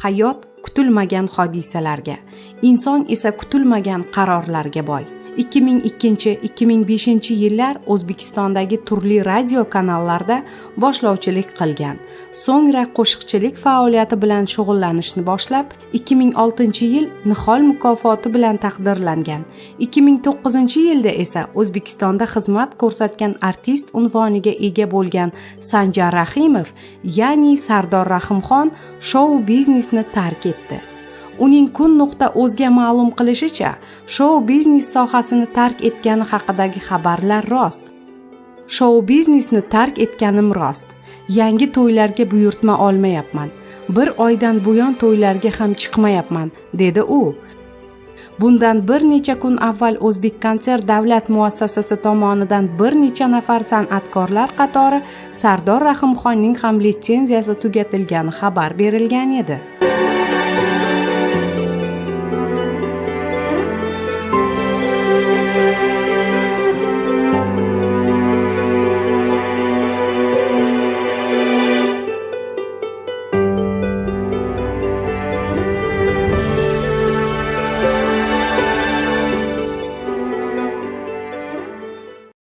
Hayot kutilmagan hodisalarga, inson esa kutilmagan qarorlarga boy. 2002-2005 yillar O'zbekistondagi turli radio kanallarda boshlovchilik qilgan. So'ngra qo'shiqchilik faoliyati bilan shug'ullanishni boshlab, 2006-yil Nihol mukofoti bilan taqdirlangan. 2009-yilda esa O'zbekistonda xizmat ko'rsatgan artist unvoniga ega bo'lgan Sanjar Rahimov, ya'ni Sardor Rahimxon, shou-biznesni tark etdi. Uning kun.uzga ma'lum qilishicha, shou-biznes sohasini tark etgani haqidagi xabarlar rost. Shou-biznesni tark etganim rost. Yangi to'ylarga buyurtma olmayapman. Bir oydan buyon to'ylarga ham chiqmayapman, dedi u. Bundan bir necha kun avval O'zbekkonsert davlat muassasasi tomonidan bir necha nafar san'atkorlar qatori Sardor Rahimxonning ham litsenziyasi tugatilgani xabar berilgan edi.